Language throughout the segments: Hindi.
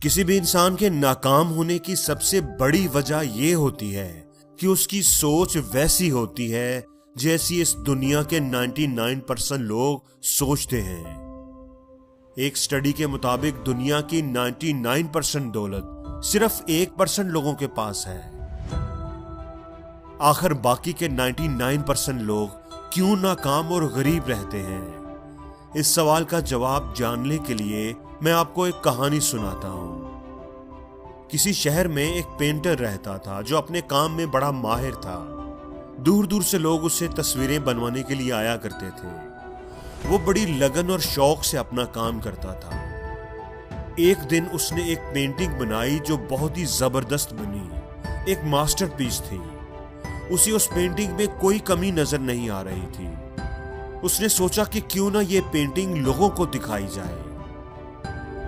किसी भी इंसान के नाकाम होने की सबसे बड़ी वजह यह होती है कि उसकी सोच वैसी होती है जैसी इस दुनिया के 99% लोग सोचते हैं। एक स्टडी के मुताबिक दुनिया की 99% दौलत सिर्फ 1% लोगों के पास है। आखिर बाकी के 99% लोग क्यों नाकाम और गरीब रहते हैं? इस सवाल का जवाब जानने के लिए मैं आपको एक कहानी सुनाता हूं। किसी शहर में एक पेंटर रहता था जो अपने काम में बड़ा माहिर था। दूर दूर से लोग उससे तस्वीरें बनवाने के लिए आया करते थे। वो बड़ी लगन और शौक से अपना काम करता था। एक दिन उसने एक पेंटिंग बनाई जो बहुत ही जबरदस्त बनी, एक मास्टरपीस थी। उसे उस पेंटिंग में कोई कमी नजर नहीं आ रही थी। उसने सोचा कि क्यों ना ये पेंटिंग लोगों को दिखाई जाए।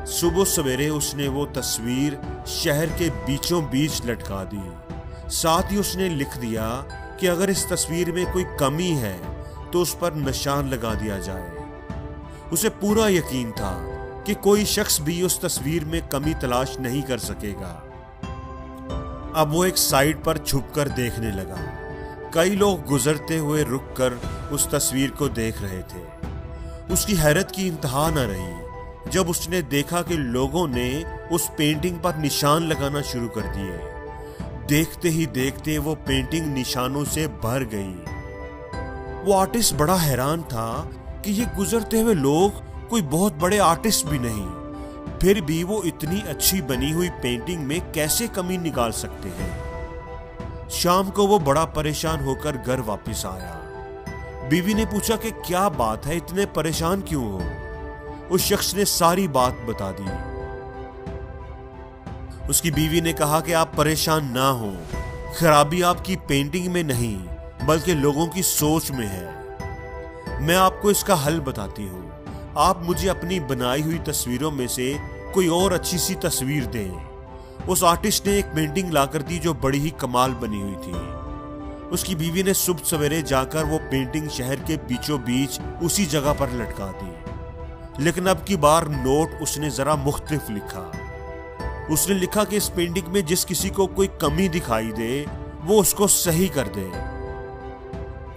सुबह सवेरे उसने वो तस्वीर शहर के बीचों बीच लटका दी। साथ ही उसने लिख दिया कि अगर इस तस्वीर में कोई कमी है तो उस पर निशान लगा दिया जाए। उसे पूरा यकीन था कि कोई शख्स भी उस तस्वीर में कमी तलाश नहीं कर सकेगा। अब वो एक साइड पर छुपकर देखने लगा। कई लोग गुजरते हुए रुककर उस तस्वीर को देख रहे थे। उसकी हैरत की इंतहा न रही जब उसने देखा कि लोगों ने उस पेंटिंग पर निशान लगाना शुरू कर दिए। देखते ही देखते वो पेंटिंग निशानों से भर गई। वो आर्टिस्ट बड़ा हैरान था कि ये गुजरते हुए लोग कोई बहुत बड़े आर्टिस्ट भी नहीं, फिर भी वो इतनी अच्छी बनी हुई पेंटिंग में कैसे कमी निकाल सकते हैं। शाम को वो बड़ा परेशान होकर घर वापस आया। बीवी ने पूछा कि क्या बात है, इतने परेशान क्यों हो? उस शख्स ने सारी बात बता दी। उसकी बीवी ने कहा कि आप परेशान ना हो, खराबी आपकी पेंटिंग में नहीं बल्कि लोगों की सोच में है। मैं आपको इसका हल बताती हूँ। आप मुझे अपनी बनाई हुई तस्वीरों में से कोई और अच्छी सी तस्वीर दें। उस आर्टिस्ट ने एक पेंटिंग लाकर दी जो बड़ी ही कमाल बनी हुई थी। उसकी बीवी ने सुबह सवेरे जाकर वो पेंटिंग शहर के बीचों बीच उसी जगह पर लटका दी। लेकिन अब की बार नोट उसने जरा मुख्तलिफ लिखा। उसने लिखा कि इस पेंटिंग में जिस किसी को कोई कमी दिखाई दे वो उसको सही कर दे।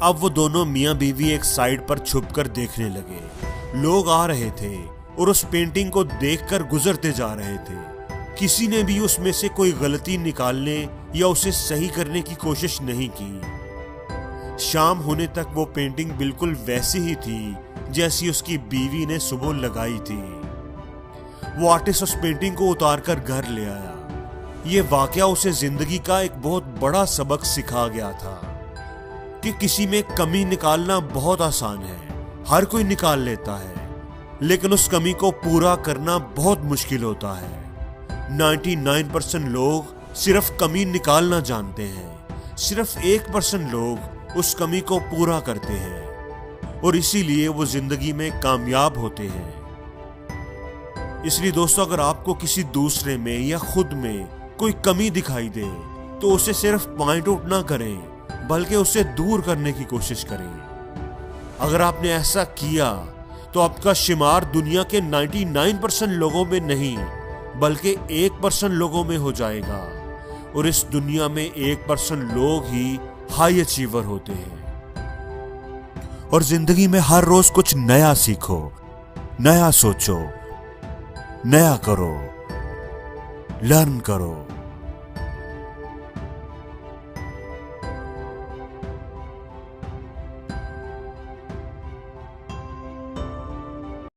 अब वो दोनों मियां बीवी एक साइड पर छुपकर देखने लगे। लोग आ रहे थे और उस पेंटिंग को देखकर गुजरते जा रहे थे। किसी ने भी उसमें से कोई गलती निकालने या उसे सही करने की कोशिश नहीं की। शाम होने तक वो पेंटिंग बिल्कुल वैसी ही थी जैसी उसकी बीवी ने सुबह लगाई थी। वो आर्टिस्ट उस पेंटिंग को उतारकर घर ले आया। ये वाकया उसे जिंदगी का एक बहुत बड़ा सबक सिखा गया था कि किसी में कमी निकालना बहुत आसान है, हर कोई निकाल लेता है, लेकिन उस कमी को पूरा करना बहुत मुश्किल होता है। 99% लोग सिर्फ कमी निकालना जानते हैं, सिर्फ 1% लोग उस कमी को पूरा करते हैं और इसीलिए वो जिंदगी में कामयाब होते हैं। इसलिए दोस्तों, अगर आपको किसी दूसरे में या खुद में कोई कमी दिखाई दे तो उसे सिर्फ पॉइंट आउट ना करें बल्कि उसे दूर करने की कोशिश करें। अगर आपने ऐसा किया तो आपका शुमार दुनिया के 99% लोगों में नहीं बल्कि 1% लोगों में हो जाएगा और इस दुनिया में 1% लोग ही हाई अचीवर होते हैं। और जिंदगी में हर रोज कुछ नया सीखो, नया सोचो, नया करो, लर्न करो।